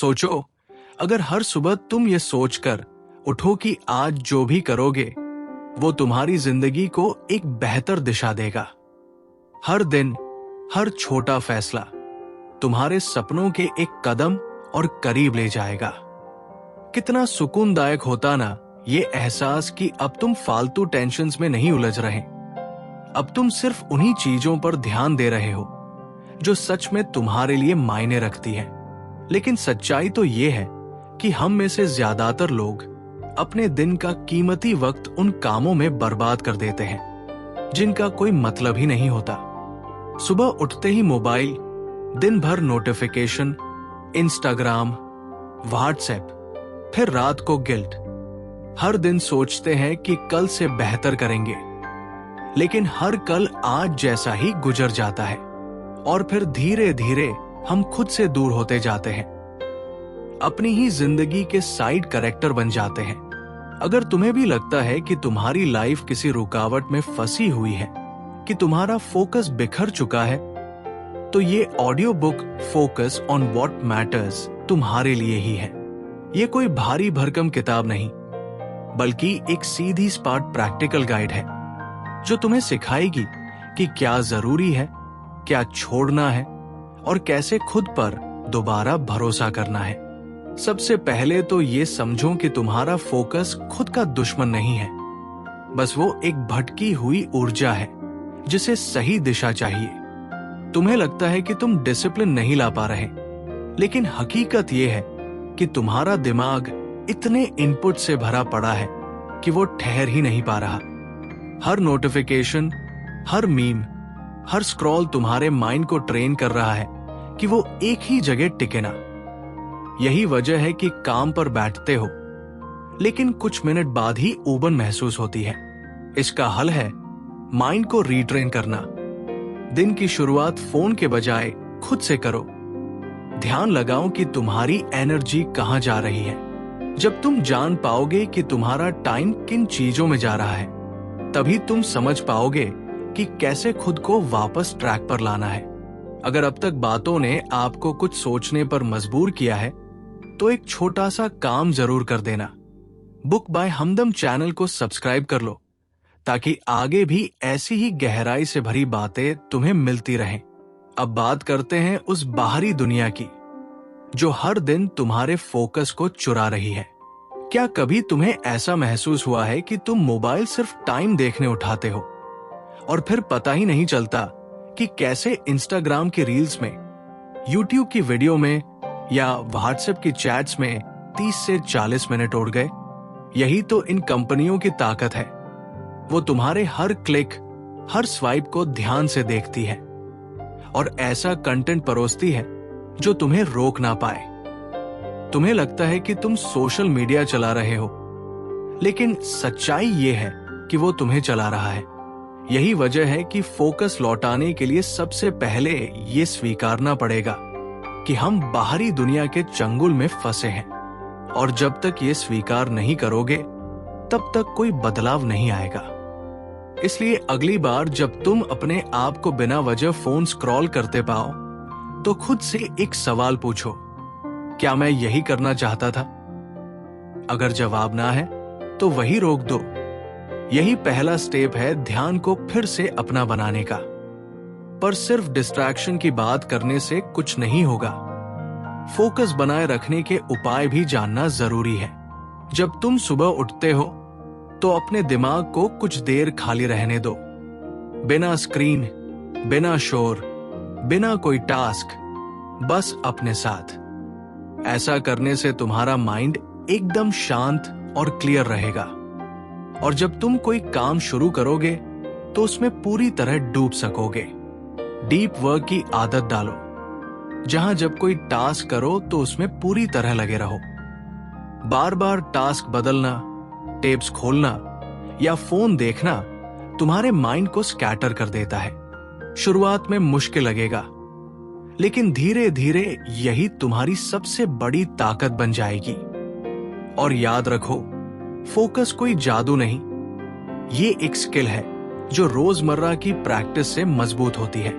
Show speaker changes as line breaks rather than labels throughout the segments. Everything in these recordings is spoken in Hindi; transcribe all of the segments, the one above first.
सोचो, अगर हर सुबह तुम ये सोचकर उठो कि आज जो भी करोगे वो तुम्हारी जिंदगी को एक बेहतर दिशा देगा। हर दिन, हर छोटा फैसला तुम्हारे सपनों के एक कदम और करीब ले जाएगा। कितना सुकूनदायक होता ना ये एहसास कि अब तुम फालतू टेंशन्स में नहीं उलझ रहे। अब तुम सिर्फ उन्हीं चीजों पर ध्यान दे रहे हो जो सच में तुम्हारे लिए मायने रखती है। लेकिन सच्चाई तो ये है कि हम में से ज्यादातर लोग अपने दिन का कीमती वक्त उन कामों में बर्बाद कर देते हैं जिनका कोई मतलब ही नहीं होता। सुबह उठते ही मोबाइल, दिन भर नोटिफिकेशन, इंस्टाग्राम, व्हाट्सएप, फिर रात को गिल्ट। हर दिन सोचते हैं कि कल से बेहतर करेंगे, लेकिन हर कल आज जैसा ही गुजर जाता है और फिर धीरे धीरे हम खुद से दूर होते जाते हैं, अपनी ही जिंदगी के साइड कैरेक्टर बन जाते हैं। अगर तुम्हें भी लगता है कि तुम्हारी लाइफ किसी रुकावट में फंसी हुई है, कि तुम्हारा फोकस बिखर चुका है, तो ये audio book focus on what matters तुम्हारे लिए ही है। ये कोई भारी भरकम किताब नहीं, बल्कि एक सीधी स्पार्ट प्रैक्टिकल गाइड है जो तुम्हें सिखाएगी कि क्या जरूरी है, क्या छोड़ना है और कैसे खुद पर दोबारा भरोसा करना है। सबसे पहले तो ये समझो कि तुम्हारा फोकस खुद का दुश्मन नहीं है, बस वो एक भटकी हुई ऊर्जा है जिसे सही दिशा चाहिए। तुम्हें लगता है कि तुम डिसिप्लिन नहीं ला पा रहे, लेकिन हकीकत ये है कि तुम्हारा दिमाग इतने इनपुट से भरा पड़ा है कि वो ठहर ही नहीं पा रहा। हर नोटिफिकेशन, हर मीम, हर स्क्रॉल तुम्हारे माइंड को ट्रेन कर रहा है कि वो एक ही जगह टिके ना। यही वजह है कि काम पर बैठते हो लेकिन कुछ मिनट बाद ही ऊबन महसूस होती है। इसका हल है माइंड को रीट्रेन करना। दिन की शुरुआत फोन के बजाय खुद से करो। ध्यान लगाओ कि तुम्हारी एनर्जी कहां जा रही है। जब तुम जान पाओगे कि तुम्हारा टाइम किन चीजों में जा रहा है, तभी तुम समझ पाओगे कि कैसे खुद को वापस ट्रैक पर लाना है। अगर अब तक बातों ने आपको कुछ सोचने पर मजबूर किया है, तो एक छोटा सा काम जरूर कर देना। बुक बाय हमदम चैनल को सब्सक्राइब कर लो ताकि आगे भी ऐसी ही गहराई से भरी बातें तुम्हें मिलती रहें। अब बात करते हैं उस बाहरी दुनिया की जो हर दिन तुम्हारे फोकस को चुरा रही है। क्या कभी तुम्हें ऐसा महसूस हुआ है कि तुम मोबाइल सिर्फ टाइम देखने उठाते हो और फिर पता ही नहीं चलता कि कैसे इंस्टाग्राम की रील्स में, यूट्यूब की वीडियो में या व्हाट्सएप की चैट्स में 30 से 40 मिनट उड़ गए? यही तो इन कंपनियों की ताकत है। वो तुम्हारे हर क्लिक, हर स्वाइप को ध्यान से देखती है और ऐसा कंटेंट परोसती है जो तुम्हें रोक ना पाए। तुम्हें लगता है कि तुम सोशल मीडिया चला रहे हो, लेकिन सच्चाई ये है कि वो तुम्हें चला रहा है। यही वजह है कि फोकस लौटाने के लिए सबसे पहले ये स्वीकारना पड़ेगा कि हम बाहरी दुनिया के चंगुल में फंसे हैं, और जब तक ये स्वीकार नहीं करोगे तब तक कोई बदलाव नहीं आएगा। इसलिए अगली बार जब तुम अपने आप को बिना वजह फोन स्क्रॉल करते पाओ, तो खुद से एक सवाल पूछो, क्या मैं यही करना चाहता था? अगर जवाब ना है तो वही रोक दो। यही पहला स्टेप है ध्यान को फिर से अपना बनाने का। पर सिर्फ डिस्ट्रैक्शन की बात करने से कुछ नहीं होगा। फोकस बनाए रखने के उपाय भी जानना जरूरी है। जब तुम सुबह उठते हो तो अपने दिमाग को कुछ देर खाली रहने दो, बिना स्क्रीन, बिना शोर, बिना कोई टास्क, बस अपने साथ। ऐसा करने से तुम्हारा माइंड एकदम शांत और क्लियर रहेगा, और जब तुम कोई काम शुरू करोगे तो उसमें पूरी तरह डूब सकोगे। डीप वर्क की आदत डालो, जहां जब कोई टास्क करो तो उसमें पूरी तरह लगे रहो। बार बार टास्क बदलना, टेप्स खोलना या फोन देखना तुम्हारे माइंड को स्कैटर कर देता है। शुरुआत में मुश्किल लगेगा, लेकिन धीरे धीरे यही तुम्हारी सबसे बड़ी ताकत बन जाएगी। और याद रखो, फोकस कोई जादू नहीं, ये एक स्किल है जो रोजमर्रा की प्रैक्टिस से मजबूत होती है।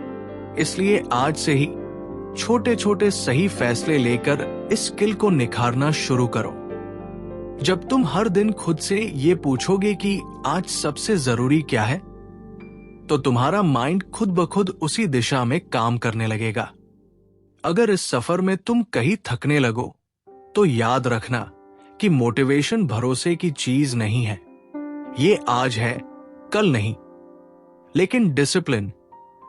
इसलिए आज से ही छोटे छोटे सही फैसले लेकर इस स्किल को निखारना शुरू करो। जब तुम हर दिन खुद से ये पूछोगे कि आज सबसे जरूरी क्या है, तो तुम्हारा माइंड खुद ब खुद उसी दिशा में काम करने लगेगा। अगर इस सफर में तुम कहीं थकने लगो, तो याद रखना कि मोटिवेशन भरोसे की चीज नहीं है। ये आज है, कल नहीं। लेकिन डिसिप्लिन,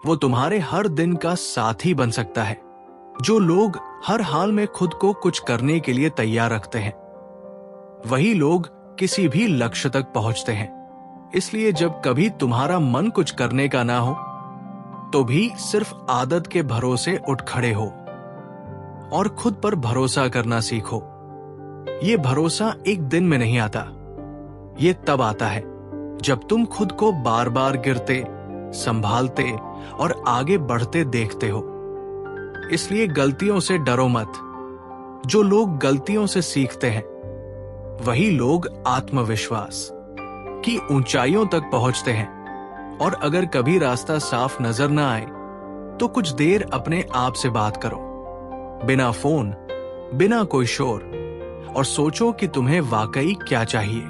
वो तुम्हारे हर दिन का साथी बन सकता है। जो लोग हर हाल में खुद को कुछ करने के लिए तैयार रखते हैं, वही लोग किसी भी लक्ष्य तक पहुंचते हैं। इसलिए जब कभी तुम्हारा मन कुछ करने का ना हो, तो भी सिर्फ आदत के भरोसे उठ खड़े हो और खुद पर भरोसा करना सीखो। ये भरोसा एक दिन में नहीं आता। ये तब आता है जब तुम खुद को बार बार गिरते, संभालते और आगे बढ़ते देखते हो। इसलिए गलतियों से डरो मत। जो लोग गलतियों से सीखते हैं, वही लोग आत्मविश्वास की ऊंचाइयों तक पहुंचते हैं। और अगर कभी रास्ता साफ नजर ना आए, तो कुछ देर अपने आप से बात करो, बिना फोन, बिना कोई शोर, और सोचो कि तुम्हें वाकई क्या चाहिए।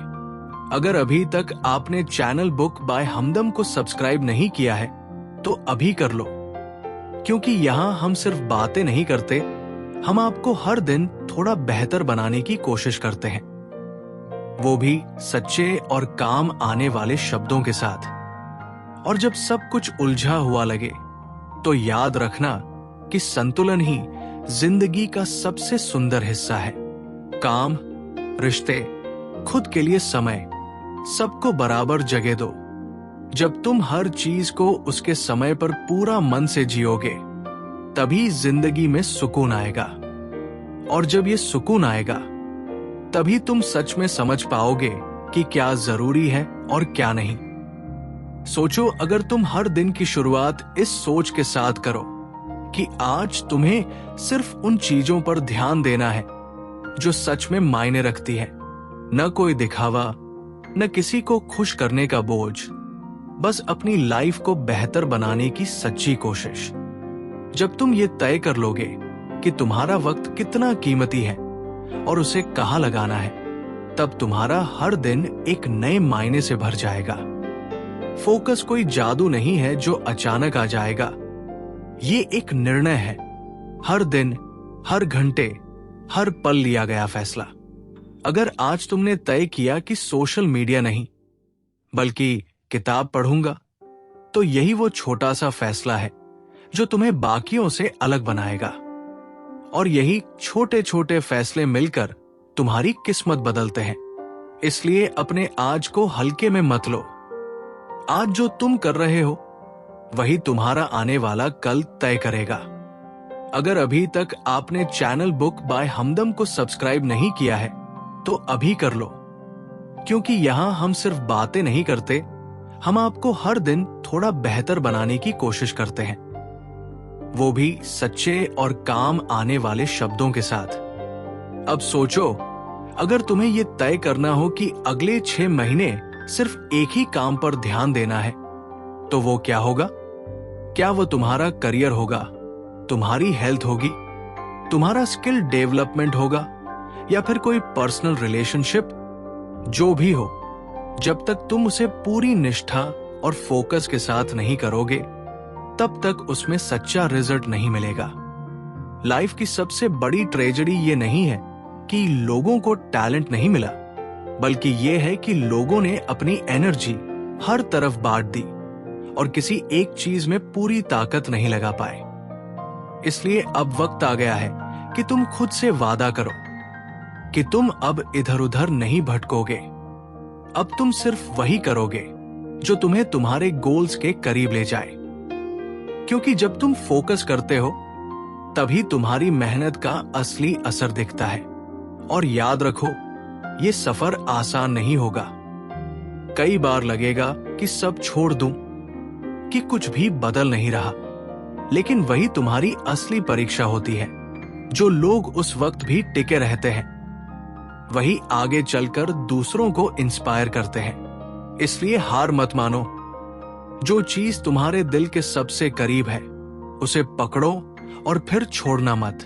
अगर अभी तक आपने चैनल बुक बाय हमदम को सब्सक्राइब नहीं किया है, तो अभी कर लो, क्योंकि यहां हम सिर्फ बातें नहीं करते, हम आपको हर दिन थोड़ा बेहतर बनाने की कोशिश करते हैं, वो भी सच्चे और काम आने वाले शब्दों के साथ। और जब सब कुछ उलझा हुआ लगे, तो याद रखना कि संतुलन ही जिंदगी का सबसे सुंदर हिस्सा है। काम, रिश्ते, खुद के लिए समय, सबको बराबर जगह दो। जब तुम हर चीज को उसके समय पर पूरा मन से जियोगे, तभी जिंदगी में सुकून आएगा। और जब ये सुकून आएगा, तभी तुम सच में समझ पाओगे कि क्या जरूरी है और क्या नहीं। सोचो, अगर तुम हर दिन की शुरुआत इस सोच के साथ करो कि आज तुम्हें सिर्फ उन चीजों पर ध्यान देना है जो सच में मायने रखती है, न कोई दिखावा, न किसी को खुश करने का बोझ, बस अपनी लाइफ को बेहतर बनाने की सच्ची कोशिश। जब तुम ये तय कर लोगे कि तुम्हारा वक्त कितना कीमती है और उसे कहाँ लगाना है, तब तुम्हारा हर दिन एक नए मायने से भर जाएगा। फोकस कोई जादू नहीं है जो अचानक आ जाएगा। ये एक निर्णय है, हर दिन, हर घंटे, हर पल लिया गया फैसला। अगर आज तुमने तय किया कि सोशल मीडिया नहीं, बल्कि किताब पढ़ूंगा, तो यही वो छोटा सा फैसला है जो तुम्हें बाकियों से अलग बनाएगा। और यही छोटे छोटे फैसले मिलकर तुम्हारी किस्मत बदलते हैं। इसलिए अपने आज को हल्के में मत लो। आज जो तुम कर रहे हो, वही तुम्हारा आने वाला कल तय करेगा। अगर अभी तक आपने चैनल बुक बाय हमदम को सब्सक्राइब नहीं किया है, तो अभी कर लो, क्योंकि यहां हम सिर्फ बातें नहीं करते, हम आपको हर दिन थोड़ा बेहतर बनाने की कोशिश करते हैं, वो भी सच्चे और काम आने वाले शब्दों के साथ। अब सोचो, अगर तुम्हें यह तय करना हो कि अगले 6 महीने सिर्फ एक ही काम पर ध्यान देना है, तो वो क्या होगा? क्या वो तुम्हारा करियर होगा, तुम्हारी हेल्थ होगी, तुम्हारा स्किल डेवलपमेंट होगा, या फिर कोई पर्सनल रिलेशनशिप? जो भी हो, जब तक तुम उसे पूरी निष्ठा और फोकस के साथ नहीं करोगे, तब तक उसमें सच्चा रिजल्ट नहीं मिलेगा। लाइफ की सबसे बड़ी ट्रेजेडी ये नहीं है कि लोगों को टैलेंट नहीं मिला, बल्कि ये है कि लोगों ने अपनी एनर्जी हर तरफ बांट दी और किसी एक चीज में पूरी ताकत नहीं लगा पाए। इसलिए अब वक्त आ गया है कि तुम खुद से वादा करो कि तुम अब इधर उधर नहीं भटकोगे। अब तुम सिर्फ वही करोगे जो तुम्हें तुम्हारे गोल्स के करीब ले जाए, क्योंकि जब तुम फोकस करते हो, तभी तुम्हारी मेहनत का असली असर दिखता है। और याद रखो, ये सफर आसान नहीं होगा। कई बार लगेगा कि सब छोड़ दूं, कि कुछ भी बदल नहीं रहा, लेकिन वही तुम्हारी असली परीक्षा होती है। जो लोग उस वक्त भी टिके रहते हैं, वही आगे चलकर दूसरों को इंस्पायर करते हैं। इसलिए हार मत मानो। जो चीज तुम्हारे दिल के सबसे करीब है, उसे पकड़ो और फिर छोड़ना मत।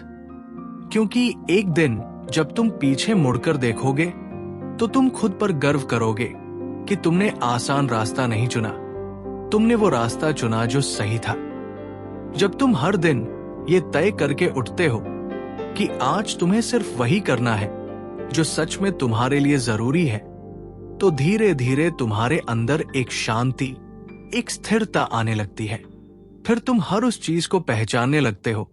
क्योंकि एक दिन जब तुम पीछे मुड़कर देखोगे तो तुम खुद पर गर्व करोगे कि तुमने आसान रास्ता नहीं चुना, तुमने वो रास्ता चुना जो सही था। जब तुम हर दिन ये तय करके उठते हो कि आज तुम्हें सिर्फ वही करना है जो सच में तुम्हारे लिए जरूरी है, तो धीरे धीरे तुम्हारे अंदर एक शांति, एक स्थिरता आने लगती है। फिर तुम हर उस चीज को पहचानने लगते हो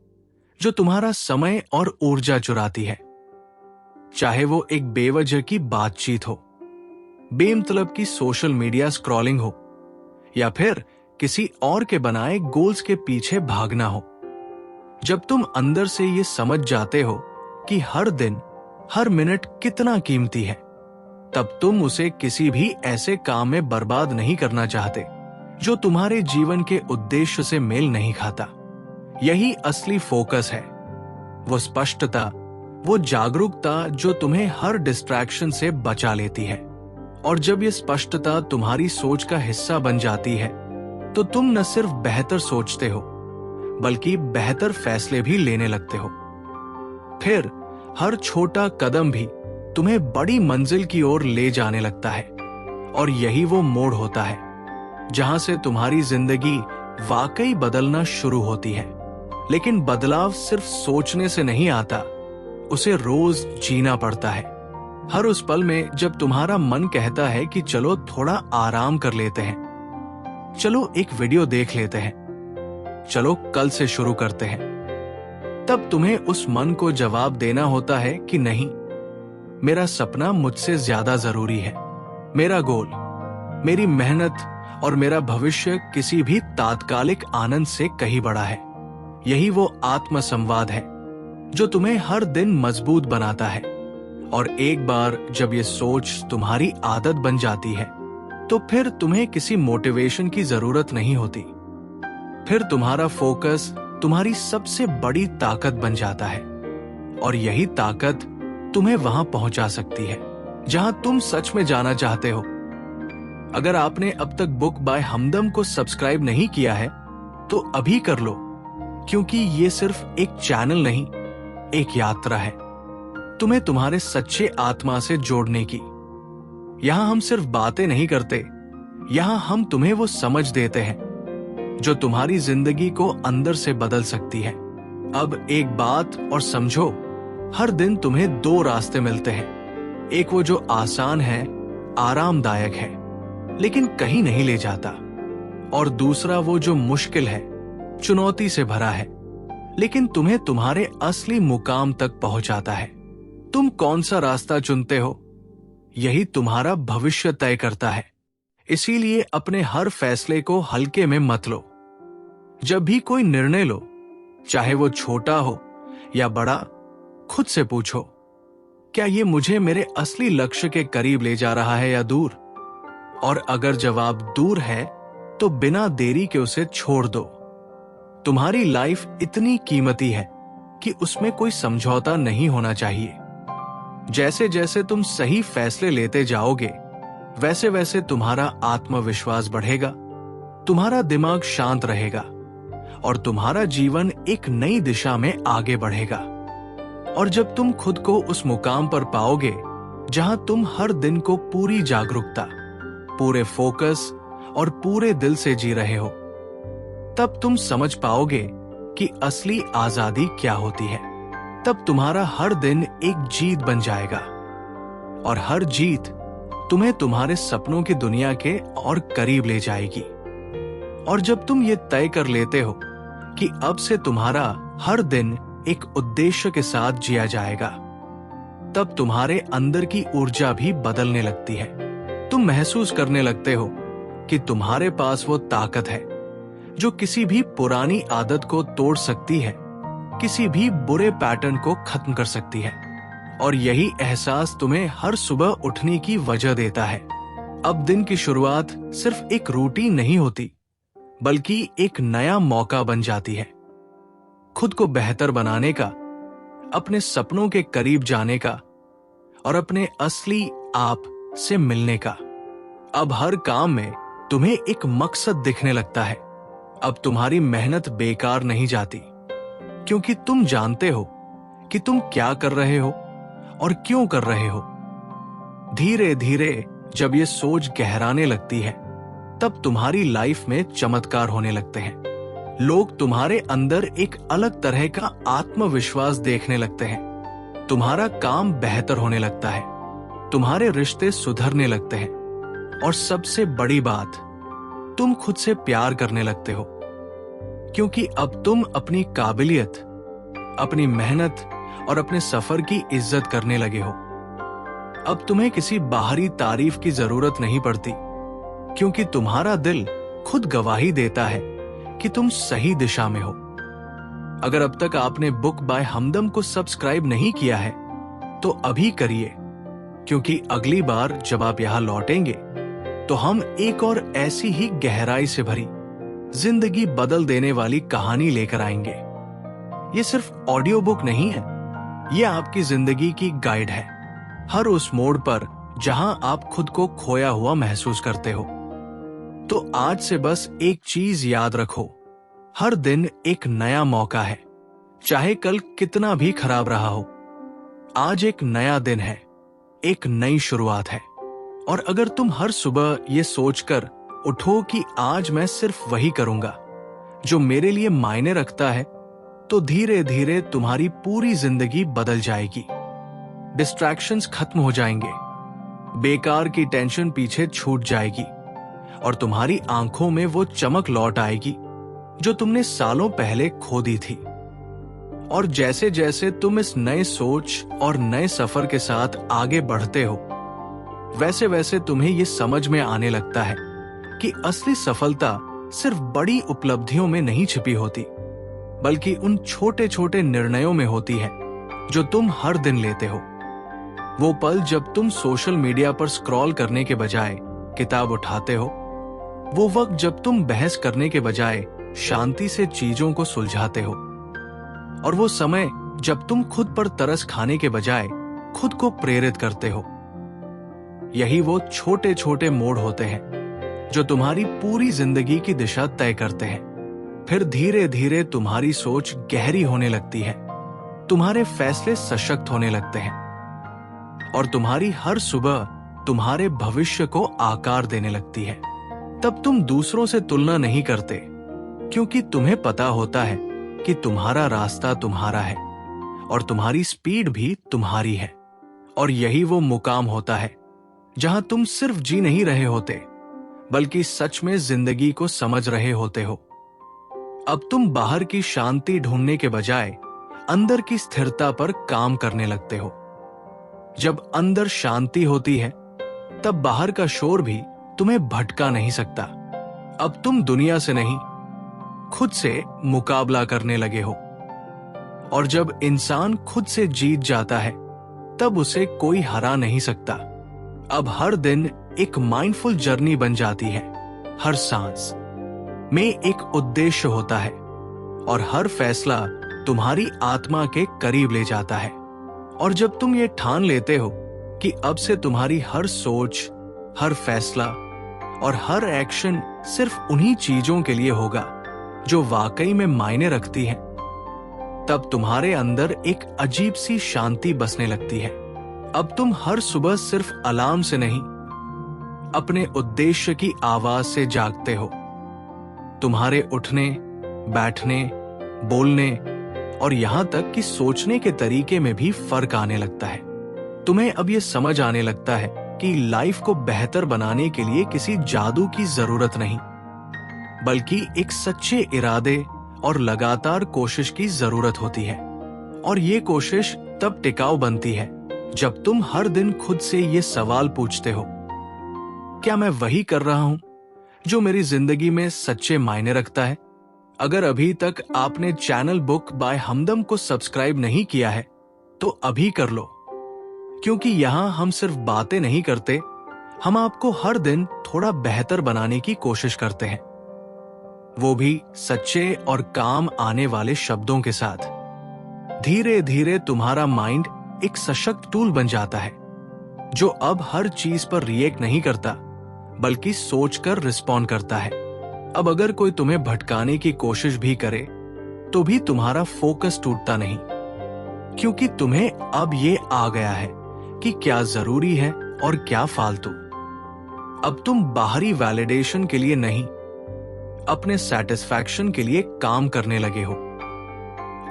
जो तुम्हारा समय और ऊर्जा चुराती है, चाहे वो एक बेवजह की बातचीत हो, बेमतलब की सोशल मीडिया स्क्रॉलिंग हो, या फिर किसी और के बनाए गोल्स के पीछे भागना हो। जब तुम अंदर से ये समझ जाते हो कि हर दिन, हर मिनट कितना कीमती है, तब तुम उसे किसी भी ऐसे काम में बर्बाद नहीं करना चाहते जो तुम्हारे जीवन के उद्देश्य से मेल नहीं खाता। यही असली फोकस है, वो स्पष्टता, वो जागरूकता जो तुम्हें हर डिस्ट्रैक्शन से बचा लेती है। और जब ये स्पष्टता तुम्हारी सोच का हिस्सा बन जाती है तो तुम न सिर्फ बेहतर सोचते हो बल्कि बेहतर फैसले भी लेने लगते हो। फिर हर छोटा कदम भी तुम्हें बड़ी मंजिल की ओर ले जाने लगता है। और यही वो मोड़ होता है जहां से तुम्हारी जिंदगी वाकई बदलना शुरू होती है। लेकिन बदलाव सिर्फ सोचने से नहीं आता, उसे रोज जीना पड़ता है। हर उस पल में जब तुम्हारा मन कहता है कि चलो थोड़ा आराम कर लेते हैं, चलो एक वीडियो देख लेते हैं, चलो कल से शुरू करते हैं, तब तुम्हें उस मन को जवाब देना होता है कि नहीं, मेरा सपना मुझसे ज्यादा जरूरी है। मेरा गोल, मेरी मेहनत और मेरा भविष्य किसी भी तात्कालिक आनंद से कहीं बड़ा है। यही वो आत्मसंवाद है जो तुम्हें हर दिन मजबूत बनाता है। और एक बार जब ये सोच तुम्हारी आदत बन जाती है तो फिर तुम्हें किसी मोटिवेशन की जरूरत नहीं होती। फिर तुम्हारा फोकस तुम्हारी सबसे बड़ी ताकत बन जाता है। और यही ताकत तुम्हें वहां पहुंचा सकती है जहां तुम सच में जाना चाहते हो। अगर आपने अब तक बुक बाय हमदम को सब्सक्राइब नहीं किया है तो अभी कर लो, क्योंकि ये सिर्फ एक चैनल नहीं, एक यात्रा है तुम्हें तुम्हारे सच्चे आत्मा से जोड़ने की। यहां हम सिर्फ बातें नहीं करते, यहां हम तुम्हें वो समझ देते हैं जो तुम्हारी जिंदगी को अंदर से बदल सकती है। अब एक बात और समझो, हर दिन तुम्हें दो रास्ते मिलते हैं। एक वो जो आसान है, आरामदायक है, लेकिन कहीं नहीं ले जाता, और दूसरा वो जो मुश्किल है, चुनौती से भरा है, लेकिन तुम्हें तुम्हारे असली मुकाम तक पहुंचाता है। तुम कौन सा रास्ता चुनते हो, यही तुम्हारा भविष्य तय करता है। इसीलिए अपने हर फैसले को हल्के में मत लो। जब भी कोई निर्णय लो, चाहे वो छोटा हो या बड़ा, खुद से पूछो, क्या ये मुझे मेरे असली लक्ष्य के करीब ले जा रहा है या दूर? और अगर जवाब दूर है तो बिना देरी के उसे छोड़ दो। तुम्हारी लाइफ इतनी कीमती है कि उसमें कोई समझौता नहीं होना चाहिए। जैसे जैसे तुम सही फैसले लेते जाओगे, वैसे वैसे तुम्हारा आत्मविश्वास बढ़ेगा, तुम्हारा दिमाग शांत रहेगा और तुम्हारा जीवन एक नई दिशा में आगे बढ़ेगा। और जब तुम खुद को उस मुकाम पर पाओगे जहां तुम हर दिन को पूरी जागरूकता, पूरे फोकस और पूरे दिल से जी रहे हो, तब तुम समझ पाओगे कि असली आजादी क्या होती है। तब तुम्हारा हर दिन एक जीत बन जाएगा और हर जीत तुम्हें तुम्हारे सपनों की दुनिया के और करीब ले जाएगी। और जब तुम ये तय कर लेते हो कि अब से तुम्हारा हर दिन एक उद्देश्य के साथ जिया जाएगा, तब तुम्हारे अंदर की ऊर्जा भी बदलने लगती है। तुम महसूस करने लगते हो कि तुम्हारे पास वो ताकत है जो किसी भी पुरानी आदत को तोड़ सकती है, किसी भी बुरे पैटर्न को खत्म कर सकती है। और यही एहसास तुम्हें हर सुबह उठने की वजह देता है। अब दिन की शुरुआत सिर्फ एक रूटीन नहीं होती, बल्कि एक नया मौका बन जाती है, खुद को बेहतर बनाने का, अपने सपनों के करीब जाने का और अपने असली आप से मिलने का। अब हर काम में तुम्हें एक मकसद दिखने लगता है। अब तुम्हारी मेहनत बेकार नहीं जाती, क्योंकि तुम जानते हो कि तुम क्या कर रहे हो और क्यों कर रहे हो। धीरे धीरे जब ये सोच गहराने लगती है, तब तुम्हारी लाइफ में चमत्कार होने लगते हैं। लोग तुम्हारे अंदर एक अलग तरह का आत्मविश्वास देखने लगते हैं। तुम्हारा काम बेहतर होने लगता है, तुम्हारे रिश्ते सुधरने लगते हैं, और सबसे बड़ी बात, तुम खुद से प्यार करने लगते हो, क्योंकि अब तुम अपनी काबिलियत, अपनी मेहनत और अपने सफर की इज्जत करने लगे हो। अब तुम्हें किसी बाहरी तारीफ की जरूरत नहीं पड़ती, क्योंकि तुम्हारा दिल खुद गवाही देता है कि तुम सही दिशा में हो। अगर अब तक आपने बुक बाय हमदम को सब्सक्राइब नहीं किया है तो अभी करिए, क्योंकि अगली बार जब आप यहां लौटेंगे तो हम एक और ऐसी ही गहराई से भरी, जिंदगी बदल देने वाली कहानी लेकर आएंगे। ये सिर्फ ऑडियो बुक नहीं है, ये आपकी जिंदगी की गाइड है, हर उस मोड़ पर जहां आप खुद को खोया हुआ महसूस करते हो। तो आज से बस एक चीज याद रखो, हर दिन एक नया मौका है, चाहे कल कितना भी खराब रहा हो। आज एक नया दिन है, एक नई शुरुआत है। और अगर तुम हर सुबह ये सोचकर उठो कि आज मैं सिर्फ वही करूंगा जो मेरे लिए मायने रखता है, तो धीरे धीरे तुम्हारी पूरी जिंदगी बदल जाएगी। डिस्ट्रैक्शंस खत्म हो जाएंगे, बेकार की टेंशन पीछे छूट जाएगी, और तुम्हारी आंखों में वो चमक लौट आएगी जो तुमने सालों पहले खो दी थी। और जैसे जैसे तुम इस नए सोच और नए सफर के साथ आगे बढ़ते हो, वैसे वैसे तुम्हें ये समझ में आने लगता है कि असली सफलता सिर्फ बड़ी उपलब्धियों में नहीं छिपी होती, बल्कि उन छोटे छोटे निर्णयों में होती है जो तुम हर दिन लेते हो। वो पल जब तुम सोशल मीडिया पर स्क्रॉल करने के बजाय किताब उठाते हो, वो वक्त जब तुम बहस करने के बजाय शांति से चीजों को सुलझाते हो, और वो समय जब तुम खुद पर तरस खाने के बजाय खुद को प्रेरित करते हो। यही वो छोटे छोटे मोड़ होते हैं जो तुम्हारी पूरी जिंदगी की दिशा तय करते हैं। फिर धीरे धीरे तुम्हारी सोच गहरी होने लगती है, तुम्हारे फैसले सशक्त होने लगते हैं, और तुम्हारी हर सुबह तुम्हारे भविष्य को आकार देने लगती है। तब तुम दूसरों से तुलना नहीं करते, क्योंकि तुम्हें पता होता है कि तुम्हारा रास्ता तुम्हारा है और तुम्हारी स्पीड भी तुम्हारी है। और यही वो मुकाम होता है जहां तुम सिर्फ जी नहीं रहे होते, बल्कि सच में जिंदगी को समझ रहे होते हो। अब तुम बाहर की शांति ढूंढने के बजाय अंदर की स्थिरता पर काम करने लगते हो। जब अंदर शांति होती है, तब बाहर का शोर भी तुम्हें भटका नहीं सकता। अब तुम दुनिया से नहीं, खुद से मुकाबला करने लगे हो। और जब इंसान खुद से जीत जाता है, तब उसे कोई हरा नहीं सकता। अब हर दिन एक माइंडफुल जर्नी बन जाती है, हर सांस में एक उद्देश्य होता है, और हर फैसला तुम्हारी आत्मा के करीब ले जाता है। और जब तुम ये ठान लेते हो कि अब से तुम्हारी हर सोच, हर फैसला और हर एक्शन सिर्फ उन्हीं चीजों के लिए होगा जो वाकई में मायने रखती हैं, तब तुम्हारे अंदर एक अजीब सी शांति बसने लगती है। अब तुम हर सुबह सिर्फ अलार्म से नहीं, अपने उद्देश्य की आवाज से जागते हो। तुम्हारे उठने, बैठने, बोलने और यहां तक कि सोचने के तरीके में भी फर्क आने लगता है। तुम्हें अब यह समझ आने लगता है कि लाइफ को बेहतर बनाने के लिए किसी जादू की जरूरत नहीं, बल्कि एक सच्चे इरादे और लगातार कोशिश की जरूरत होती है। और ये कोशिश तब टिकाऊ बनती है जब तुम हर दिन खुद से ये सवाल पूछते हो, क्या मैं वही कर रहा हूं जो मेरी जिंदगी में सच्चे मायने रखता है? अगर अभी तक आपने चैनल बुक बाय हमदम को सब्सक्राइब नहीं किया है, तो अभी कर लो, क्योंकि यहां हम सिर्फ बातें नहीं करते, हम आपको हर दिन थोड़ा बेहतर बनाने की कोशिश करते हैं, वो भी सच्चे और काम आने वाले शब्दों के साथ। धीरे धीरे तुम्हारा माइंड एक सशक्त टूल बन जाता है, जो अब हर चीज पर रिएक्ट नहीं करता, बल्कि सोचकर रिस्पॉन्ड करता है। अब अगर कोई तुम्हें भटकाने की कोशिश भी करे, तो भी तुम्हारा फोकस टूटता नहीं, क्योंकि तुम्हें अब ये आ गया है कि क्या जरूरी है और क्या फालतू। अब तुम बाहरी वैलिडेशन के लिए नहीं, अपने सेटिस्फैक्शन के लिए काम करने लगे हो।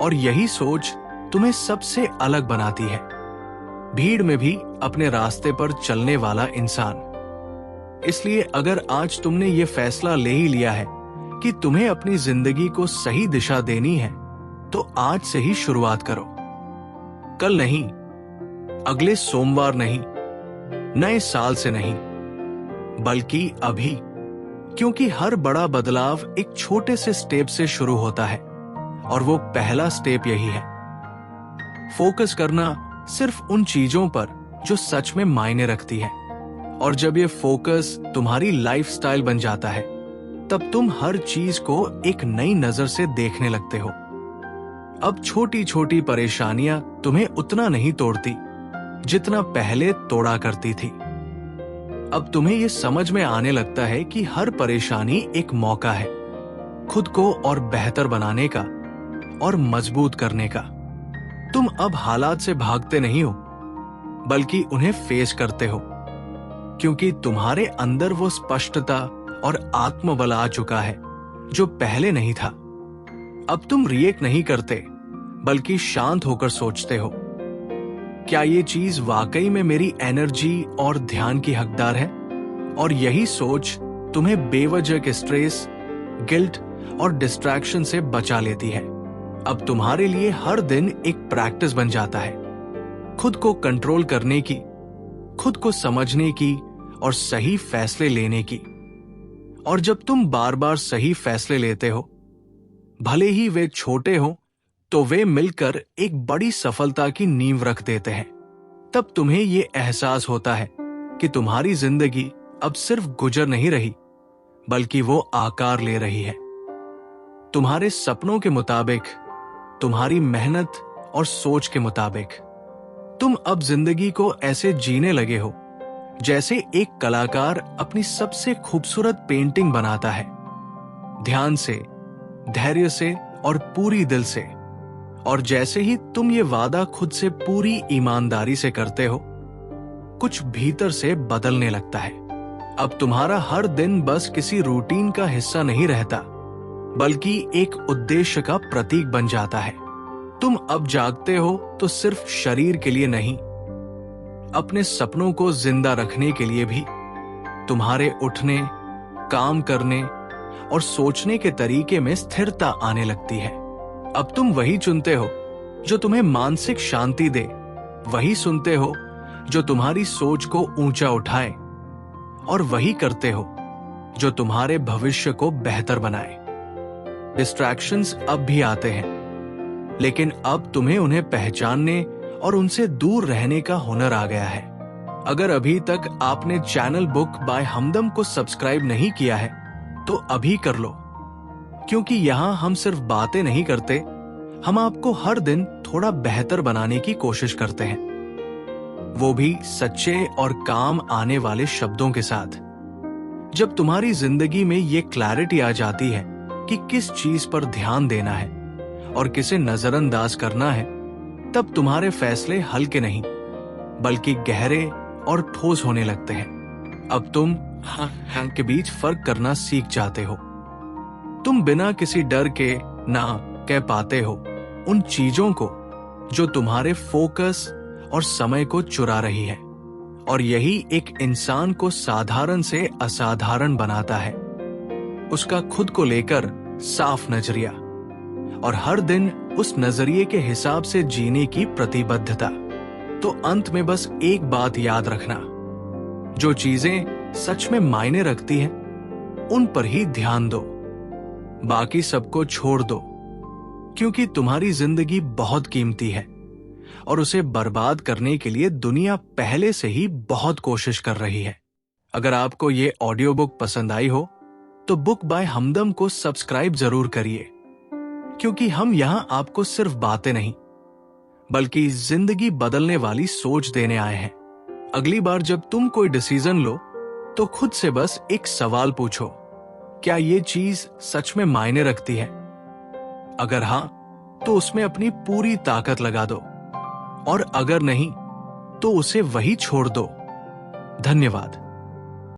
और यही सोच तुम्हें सबसे अलग बनाती है, भीड़ में भी अपने रास्ते पर चलने वाला इंसान। इसलिए अगर आज तुमने ये फैसला ले ही लिया है कि तुम्हें अपनी जिंदगी को सही दिशा देनी है, तो आज से ही शुरुआत करो। कल नहीं, अगले सोमवार नहीं, नए साल से नहीं, बल्कि अभी। क्योंकि हर बड़ा बदलाव एक छोटे से स्टेप से शुरू होता है, और वो पहला स्टेप यही है, फोकस करना सिर्फ उन चीजों पर जो सच में मायने रखती है। और जब ये फोकस तुम्हारी लाइफस्टाइल बन जाता है, तब तुम हर चीज को एक नई नजर से देखने लगते हो। अब छोटी छोटी परेशानियां तुम्हें उतना नहीं तोड़ती जितना पहले तोड़ा करती थी। अब तुम्हें यह समझ में आने लगता है कि हर परेशानी एक मौका है खुद को और बेहतर बनाने का और मजबूत करने का। तुम अब हालात से भागते नहीं हो, बल्कि उन्हें फेस करते हो, क्योंकि तुम्हारे अंदर वो स्पष्टता और आत्मबल आ चुका है जो पहले नहीं था। अब तुम रिएक्ट नहीं करते, बल्कि शांत होकर सोचते हो, क्या ये चीज वाकई में मेरी एनर्जी और ध्यान की हकदार है? और यही सोच तुम्हें बेवजह के स्ट्रेस, गिल्ट और डिस्ट्रैक्शन से बचा लेती है। अब तुम्हारे लिए हर दिन एक प्रैक्टिस बन जाता है, खुद को कंट्रोल करने की, खुद को समझने की और सही फैसले लेने की। और जब तुम बार बार सही फैसले लेते हो, भले ही वे छोटे हो, तो वे मिलकर एक बड़ी सफलता की नींव रख देते हैं। तब तुम्हें ये एहसास होता है कि तुम्हारी जिंदगी अब सिर्फ गुजर नहीं रही, बल्कि वो आकार ले रही है, तुम्हारे सपनों के मुताबिक, तुम्हारी मेहनत और सोच के मुताबिक। तुम अब जिंदगी को ऐसे जीने लगे हो जैसे एक कलाकार अपनी सबसे खूबसूरत पेंटिंग बनाता है, ध्यान से, धैर्य से और पूरी दिल से। और जैसे ही तुम ये वादा खुद से पूरी ईमानदारी से करते हो, कुछ भीतर से बदलने लगता है। अब तुम्हारा हर दिन बस किसी रूटीन का हिस्सा नहीं रहता, बल्कि एक उद्देश्य का प्रतीक बन जाता है। तुम अब जागते हो तो सिर्फ शरीर के लिए नहीं, अपने सपनों को जिंदा रखने के लिए भी। तुम्हारे उठने, काम करने और सोचने के तरीके में स्थिरता आने लगती है। अब तुम वही चुनते हो जो तुम्हें मानसिक शांति दे, वही सुनते हो जो तुम्हारी सोच को ऊंचा उठाए, और वही करते हो जो तुम्हारे भविष्य को बेहतर बनाए। डिस्ट्रैक्शंस अब भी आते हैं, लेकिन अब तुम्हें उन्हें पहचानने और उनसे दूर रहने का हुनर आ गया है। अगर अभी तक आपने चैनल बुक बाय हमदम को सब्सक्राइब नहीं किया है, तो अभी कर लो, क्योंकि यहां हम सिर्फ बातें नहीं करते, हम आपको हर दिन थोड़ा बेहतर बनाने की कोशिश करते हैं, वो भी सच्चे और काम आने वाले शब्दों के साथ। जब तुम्हारी जिंदगी में ये क्लैरिटी आ जाती है कि किस चीज पर ध्यान देना है और किसे नजरअंदाज करना है, तब तुम्हारे फैसले हल्के नहीं, बल्कि गहरे और ठोस होने लगते हैं। अब तुम हाँ के बीच फर्क करना सीख जाते हो। तुम बिना किसी डर के ना कह पाते हो उन चीजों को जो तुम्हारे फोकस और समय को चुरा रही है, और यही एक इंसान को साधारण से असाधारण बनाता है। उसका खुद को लेकर साफ नजरिया, और हर दिन उस नजरिए के हिसाब से जीने की प्रतिबद्धता। तो अंत में बस एक बात याद रखना, जो चीजें सच में मायने रखती हैं, उन पर ही ध्यान दो, बाकी सबको छोड़ दो, क्योंकि तुम्हारी जिंदगी बहुत कीमती है और उसे बर्बाद करने के लिए दुनिया पहले से ही बहुत कोशिश कर रही है। अगर आपको ये ऑडियो बुक पसंद आई हो, तो बुक बाय हमदम को सब्सक्राइब जरूर करिए, क्योंकि हम यहां आपको सिर्फ बातें नहीं, बल्कि जिंदगी बदलने वाली सोच देने आए हैं। अगली बार जब तुम कोई डिसीजन लो, तो खुद से बस एक सवाल पूछो, क्या ये चीज सच में मायने रखती है? अगर हां, तो उसमें अपनी पूरी ताकत लगा दो और अगर नहीं तो उसे वही छोड़ दो। धन्यवाद।